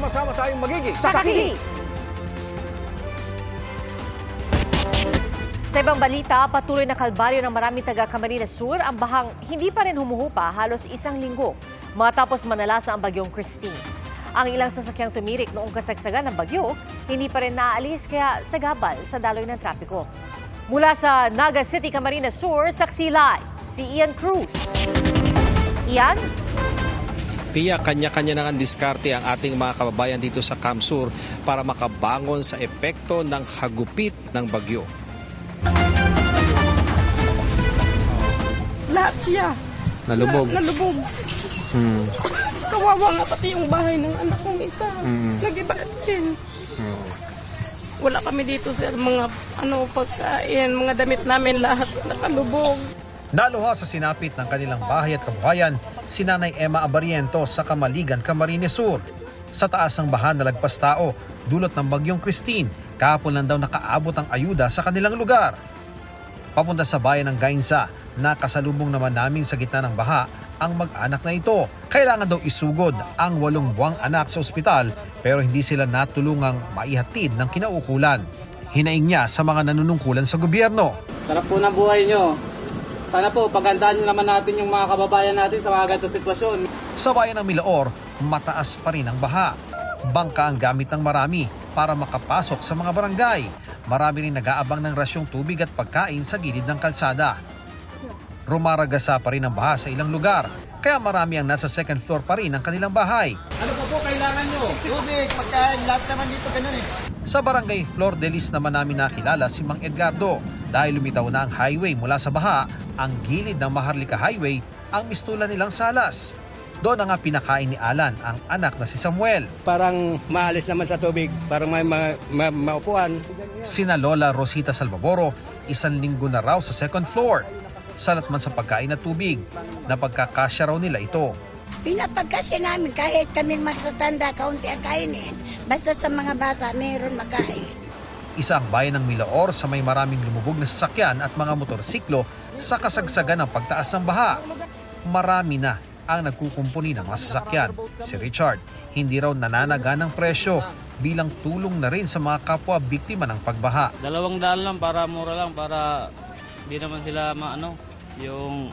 Sama-sama tayong magiging Sakaki! Sa ibang balita, patuloy na kalbaryo ng maraming taga Camarines Sur ang bahang hindi pa rin humuhupa halos isang linggo matapos manalasa ang bagyong Christine. Ang ilang sasakyang tumirik noong kasagsagan ng bagyo, hindi pa rin naaalis kaya sagabal sa daloy ng trapiko. Mula sa Naga City, Camarines Sur, saksi live si Ian Cruz. Ian? Pia, kanya-kanya na ang diskarte ang ating mga kababayan dito sa Camsur para makabangon sa epekto ng hagupit ng bagyo. Lahat siya. Nalubog. Nalubog. Kawawa nga pati yung bahay ng anak kong isa. Nag-iba't din. Wala kami dito sa mga pagkain, mga damit namin lahat nakalubog. Naluha sa sinapit ng kanilang bahay at kabuhayan si Nanay Emma Abariento sa Kamaligan, Camarines Sur. Sa taas ng baha nalagpas tao, dulot ng bagyong Christine, kahapon lang daw nakaabot ang ayuda sa kanilang lugar. Papunta sa bayan ng Gainsa, nakasalubong naman namin sa gitna ng baha ang mag-anak na ito. Kailangan daw isugod ang 8 buwang anak sa ospital pero hindi sila natulungang maihatid ng kinaukulan. Hinaing niya sa mga nanunungkulan sa gobyerno. Sarap po ng buhay nyo. Sana po pagandaan nyo naman natin yung mga kababayan natin sa mga ganitong sitwasyon. Sa bayan ng Milaor, mataas pa rin ang baha. Bangka ang gamit ng marami para makapasok sa mga barangay. Marami rin nag-aabang ng rasyong tubig at pagkain sa gilid ng kalsada. Rumaragasa pa rin ang baha sa ilang lugar, kaya marami ang nasa second floor pa rin ng kanilang bahay. Ano pa po kailangan nyo? Tubig, pagkain, lahat naman dito ganun eh. Sa barangay Flor de Lis naman namin nakilala si Mang Edgardo. Dahil lumitaw na ang highway mula sa baha, ang gilid ng Maharlika Highway ang mistulan nilang salas. Doon na nga pinakain ni Alan ang anak na si Samuel. Parang maalis naman sa tubig, parang may maupuan. Sina Lola Rosita Salvaboro, 1 linggo na raw sa second floor. Salat man sa pagkain at tubig, napagkakasya raw nila ito. Pinapagkasya namin kahit kami matatanda, kaunti ang kainin. Basta sa mga bata, mayroon makain. Isa ang bayan ng Milaor sa may maraming lumubog na sasakyan at mga motorsiklo sa kasagsagan ng pagtaas ng baha. Marami na ang nagkukumpuni ng mga sasakyan. Si Richard, hindi raw nananaga ng presyo bilang tulong na rin sa mga kapwa biktima ng pagbaha. $2 lang para mura lang, para hindi naman sila yung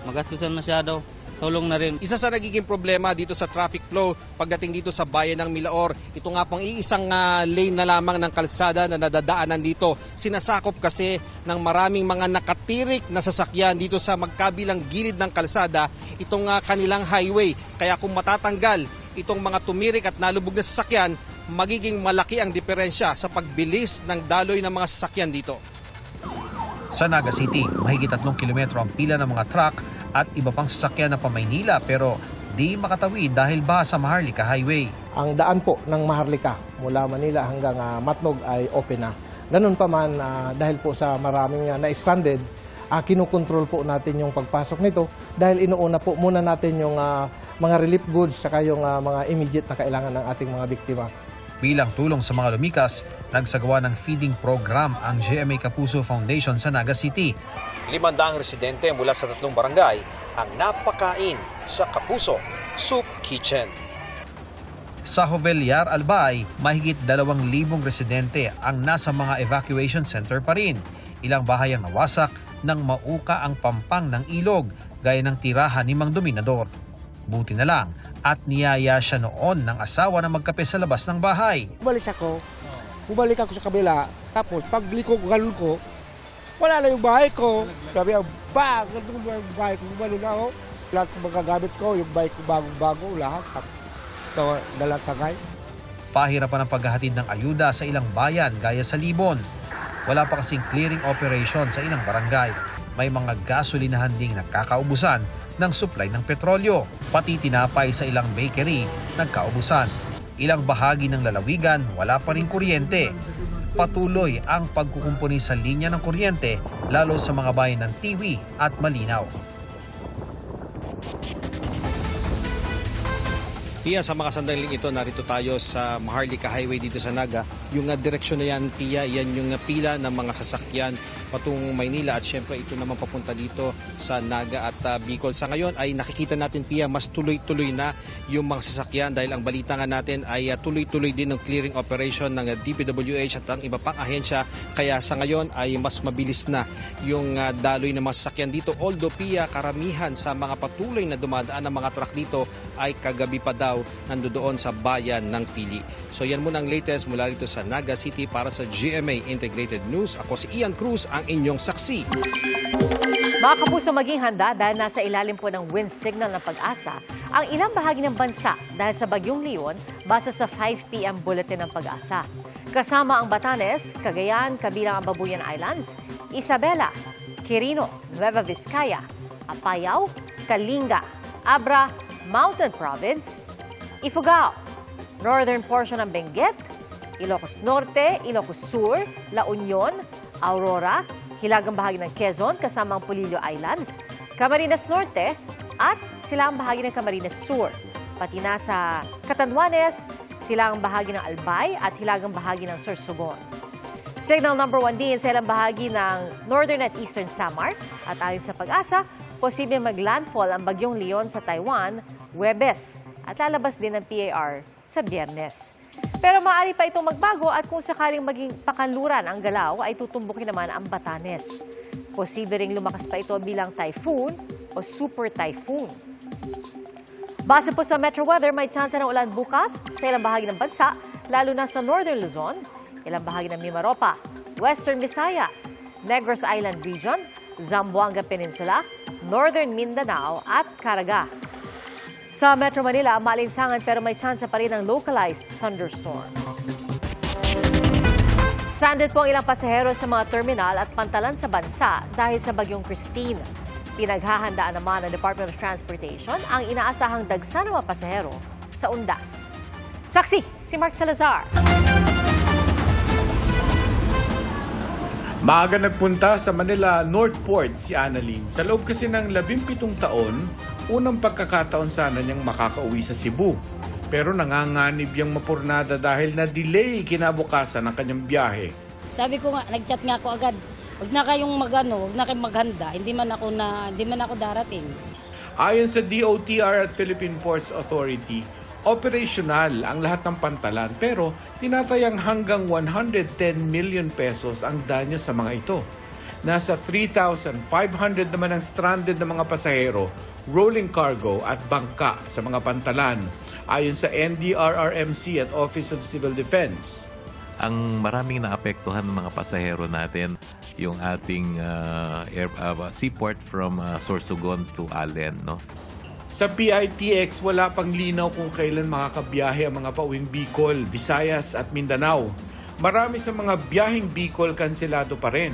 magastusan masyado. Tulong na rin. Isa sa nagiging problema dito sa traffic flow pagdating dito sa bayan ng Milaor, ito nga pang iisang lane na lamang ng kalsada na nadadaanan dito. Sinasakop kasi ng maraming mga nakatirik na sasakyan dito sa magkabilang gilid ng kalsada itong kanilang highway. Kaya kung matatanggal itong mga tumirik at nalubog na sasakyan, magiging malaki ang diferensya sa pagbilis ng daloy ng mga sasakyan dito. Sa Naga City, mahigit 3 kilometro ang pila ng mga truck at iba pang sasakyan na pa-Maynila pero di makatawid dahil baha sa Maharlika Highway. Ang daan po ng Maharlika mula Manila hanggang Matnog ay open na. Ganun pa man dahil po sa maraming na-stranded, kinukontrol po natin yung pagpasok nito dahil inuuna po muna natin yung mga relief goods saka yung mga immediate na kailangan ng ating mga biktima. Bilang tulong sa mga lumikas, nagsagawa ng feeding program ang GMA Kapuso Foundation sa Naga City. 500 residente mula sa 3 barangay ang napakain sa Kapuso Soup Kitchen. Sa Jovellar, Albay, mahigit 2,000 residente ang nasa mga evacuation center pa rin. Ilang bahay ang nawasak nang mauka ang pampang ng ilog gaya ng tirahan ni Mang Dominador. Buti na lang at niyaya siya noon ng asawa na magkape sa labas ng bahay. Bumalik ako sa kabila, tapos pagliko ko, galon ko, wala na yung bahay ko. Sabi ang bang, nandun yung bahay ko, gumano na ako. Lahat ng mga gamit ko, yung bahay ko bagong-bago, lahat. Dalang tagay. Pahirapan ang paghahatid ng ayuda sa ilang bayan gaya sa Libon. Wala pa kasing clearing operation sa ilang barangay. May mga gasolinahan ding nagkakaubusan ng supply ng petrolyo. Pati tinapay sa ilang bakery nagkaubusan. Ilang bahagi ng lalawigan wala pa rin kuryente. Patuloy ang pagkukumpuni sa linya ng kuryente lalo sa mga bayan ng Tiwi at Malinaw. Tia, sa mga sandaling ito, narito tayo sa Maharlika Highway dito sa Naga. Yung direksyon na yan, Tia, yan yung pila ng mga sasakyan patungong Maynila at syempre ito naman papunta dito sa Naga at Bicol. Sa ngayon ay nakikita natin, Pia, mas tuloy-tuloy na yung mga sasakyan dahil ang balita nga natin ay tuloy-tuloy din ng clearing operation ng DPWH at ang iba pang ahensya. Kaya sa ngayon ay mas mabilis na yung daloy ng mga sasakyan dito. Although, Pia, karamihan sa mga patuloy na dumadaan ng mga truck dito ay kagabi pa daw nandoon sa bayan ng Pili. So yan muna ang latest mula rito sa Naga City para sa GMA Integrated News. Ako si Ian Cruz, ang inyong saksi. Mga kapuso, maging handa dahil nasa ilalim po ng wind signal ng Pag-asa ang ilang bahagi ng bansa dahil sa Bagyong Leon base sa 5 p.m. bulletin ng Pag-asa. Kasama ang Batanes, Cagayan, kabilang ang Babuyan Islands, Isabela, Quirino, Nueva Vizcaya, Apayao, Kalinga, Abra, Mountain Province, Ifugao, northern portion ng Benguet, Ilocos Norte, Ilocos Sur, La Union, Aurora, hilagang bahagi ng Quezon kasama ang Polillo Islands, Camarines Norte at silang bahagi ng Camarines Sur. Pati na sa Catanduanes, silang bahagi ng Albay at hilagang bahagi ng Sorsogon. Signal number 1 din sa ilang bahagi ng Northern at Eastern Samar at ayon sa Pag-asa, posibleng maglandfall ang Bagyong Leon sa Taiwan, Huwebes at lalabas din ng PAR sa Biyernes. Pero maaari pa itong magbago at kung sakaling maging pakanluran ang galaw ay tutumbukin naman ang Batanes. Posible ring lumakas pa ito bilang typhoon o super typhoon. Base po sa Metro Weather, may tsansa ng ulan bukas sa ilang bahagi ng bansa, lalo na sa Northern Luzon, ilang bahagi ng Mimaropa, Western Visayas, Negros Island Region, Zamboanga Peninsula, Northern Mindanao at Caraga. Sa Metro Manila, maalinsangan pero may tsansa pa rin ng localized thunderstorms. Stranded po ang ilang pasahero sa mga terminal at pantalan sa bansa dahil sa Bagyong Christine. Pinaghahandaan naman ng Department of Transportation ang inaasahang dagsa ng mga pasahero sa undas. Saksi, si Mark Salazar. Maaga nagpunta sa Manila North Port si Annalyn. Sa loob kasi ng 17 taon, unang pagkakataon sana niyang makakauwi sa Cebu. Pero nanganganib yung mapurnada dahil na-delay kinabukasan ng kanyang biyahe. Sabi ko nga, nag-chat nga ako agad. Huwag na kayong huwag na kayong maghanda. Hindi man ako darating. Ayon sa DOTR at Philippine Ports Authority, operational ang lahat ng pantalan pero tinatayang hanggang 110 million pesos ang danyo sa mga ito. Nasa 3,500 naman ang stranded na mga pasahero, rolling cargo at bangka sa mga pantalan. Ayon sa NDRRMC at Office of Civil Defense. Ang maraming naapektuhan ng mga pasahero natin, yung ating seaport from Sorsogon to Allen, no? Sa PITX, wala pang linaw kung kailan makakabiyahe ang mga pauwing Bicol, Visayas at Mindanao. Marami sa mga biyaheng Bicol kanselado pa rin.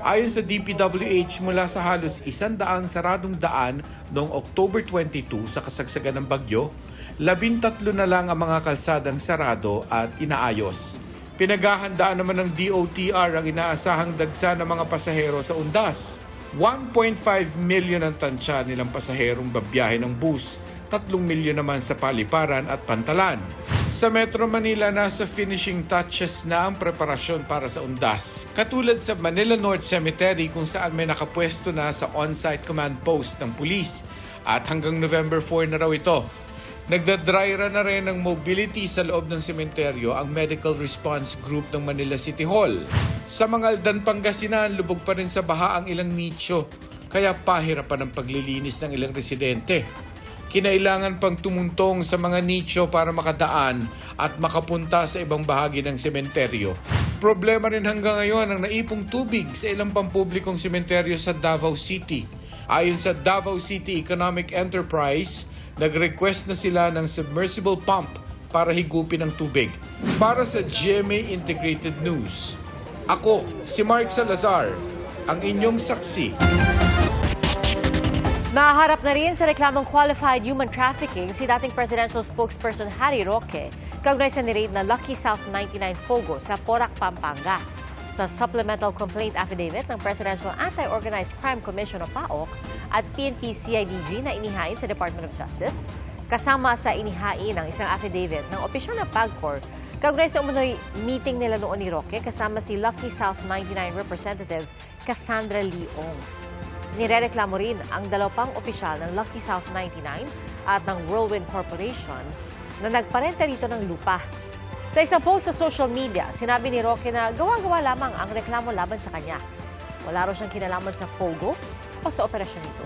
Ayon sa DPWH, mula sa halos 100 saradong daan noong October 22 sa kasagsagan ng bagyo, 13 na lang ang mga kalsadang sarado at inaayos. Pinaghahandaan naman ng DOTR ang inaasahang dagsa ng mga pasahero sa undas. 1.5 million ang tansya nilang pasaherong babiyahe ng bus, 3 milyon naman sa paliparan at pantalan. Sa Metro Manila, nasa finishing touches na ang preparasyon para sa undas. Katulad sa Manila North Cemetery kung saan may nakapwesto na sa on-site command post ng pulis at hanggang November 4 na raw ito. Nagdadry run na rin ng mobility sa loob ng sementeryo ang Medical Response Group ng Manila City Hall. Sa Mangaldan, Pangasinan, lubog pa rin sa baha ang ilang nicho, kaya pahirapan ang paglilinis ng ilang residente. Kinailangan pang tumuntong sa mga nicho para makadaan at makapunta sa ibang bahagi ng sementeryo. Problema rin hanggang ngayon ang naipong tubig sa ilang pampublikong sementeryo sa Davao City. Ayon sa Davao City Economic Enterprise, nag-request na sila ng submersible pump para higupin ang tubig. Para sa GMA Integrated News, ako si Mark Salazar, ang inyong saksi. Naharap na rin sa reklamong qualified human trafficking si dating presidential spokesperson Harry Roque kaugnay sa niraid na Lucky South 99 Pogo sa Porac, Pampanga. Sa supplemental complaint affidavit ng Presidential Anti-Organized Crime Commission o PAOC at PNP-CIDG na inihain sa Department of Justice, kasama sa inihain ng isang affidavit ng opisyal ng PAGCOR kaugnay sa umunoy meeting nila noon ni Roque kasama si Lucky South 99 Representative Cassandra Leong. Nirereklamo rin ang dalawang opisyal ng Lucky South 99 at ng Whirlwind Corporation na nagparenta rito ng lupa. Sa isang post sa social media, sinabi ni Roque na gawa-gawa lamang ang reklamo laban sa kanya. Wala raw siyang kinalaman sa POGO o sa operasyon nito.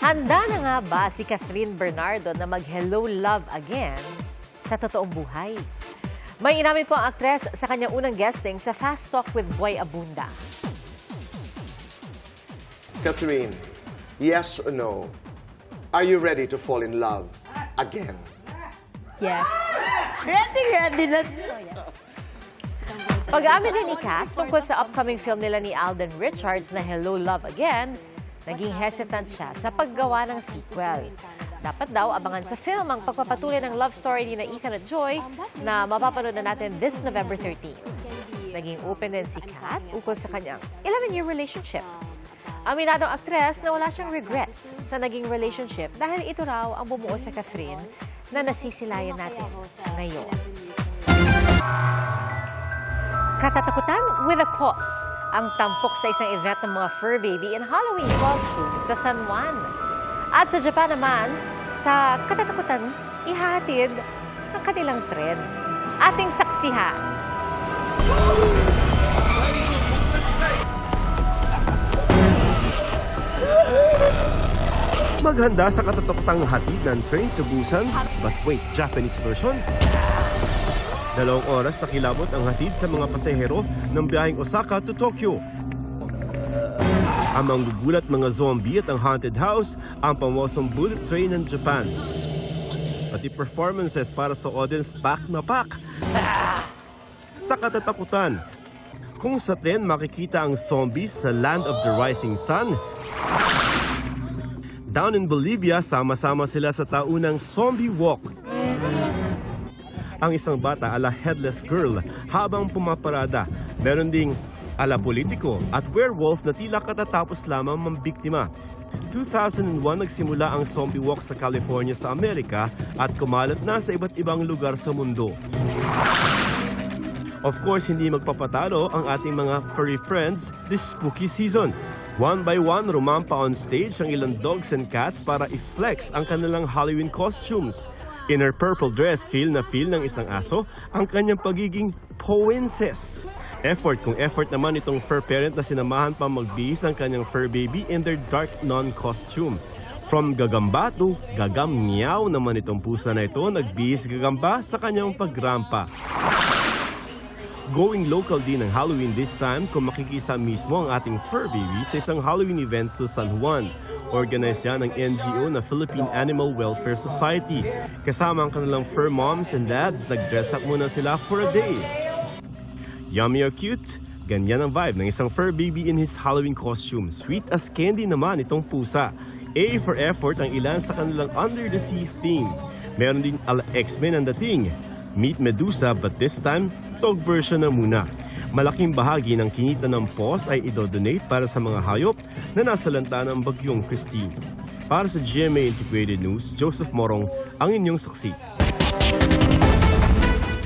Handa na nga ba si Catherine Bernardo na mag-hello love again sa totoong buhay? May inamin po ang aktres sa kanyang unang guesting sa Fast Talk with Boy Abunda. Catherine, yes or no? Are you ready to fall in love again? Yes. Ready na. Pag-amin din ni Kat tungkol sa upcoming film nila ni Alden Richards na Hello Love Again, naging hesitant siya sa paggawa ng sequel. Dapat daw abangan sa film ang pagpapatuloy ng love story ni Ethan at Joy na mapapanood na natin this November 13. Naging open din si Kat ukol sa kanyang 11-year relationship. Aminadong aktres na wala siyang regrets sa naging relationship dahil ito raw ang bumuo sa Catherine na nasisilayan natin ngayon. Katatakutan with a cause ang tampok sa isang event ng mga fur baby in Halloween costume sa San Juan. At sa Japan naman, sa katatakutan, ihahatid ang kanilang trend. Ating saksihan. Maghanda sa katatakutang hatid ng Train to Busan, but wait, Japanese version? 2 oras na kilabot ang hatid sa mga pasahero ng biyaheng Osaka to Tokyo. Ang manggugulat mga zombie at ang haunted house, ang pamosong bullet train ng Japan. Pati performances para sa audience pack na pack. Sa katatakutan, kung sa tren makikita ang zombies sa Land of the Rising Sun, down in Bolivia, sama-sama sila sa taunang zombie walk. Ang isang bata ala headless girl habang pumaparada. Meron ding ala politiko at werewolf na tila katatapos lamang mambiktima. 2001 nagsimula ang zombie walk sa California sa Amerika at kumalat na sa iba't ibang lugar sa mundo. Of course, hindi magpapatalo ang ating mga furry friends this spooky season. One by one, rumampa on stage ang ilang dogs and cats para i-flex ang kanilang Halloween costumes. In her purple dress, feel ng isang aso ang kanyang pagiging princess. Effort kung effort naman itong fur parent na sinamahan pa magbihis ang kanyang fur baby in their dark non-costume. From gagamba to gagamnyaw naman itong pusa na ito, nagbihis gagamba sa kanyang pagrampa. Going local din ng Halloween this time kung makikisa mismo ang ating fur baby sa isang Halloween event sa San Juan. Organize yan ng NGO na Philippine Animal Welfare Society. Kasama ang kanilang fur moms and dads, nag-dress up muna sila for a day. Yummy or cute? Ganyan ang vibe ng isang fur baby in his Halloween costume. Sweet as candy naman itong pusa. A for effort ang ilan sa kanilang Under the Sea theme. Meron din ala X-Men ang dating. Meet Medusa but this time, dog version na muna. Malaking bahagi ng kinita ng paws ay idodonate para sa mga hayop na nasa lanta ng bagyong Christine. Para sa GMA Integrated News, Joseph Morong, ang inyong saksi.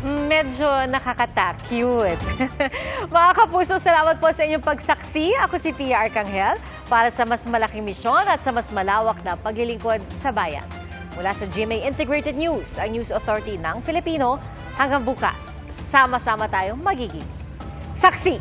Medyo nakakata-cute. Mga kapuso, salamat po sa inyong pagsaksi. Ako si Pia Arcangel para sa mas malaking misyon at sa mas malawak na paglilingkod sa bayan. Mula sa GMA Integrated News, ang News Authority ng Filipino, hanggang bukas, sama-sama tayong magiging saksi.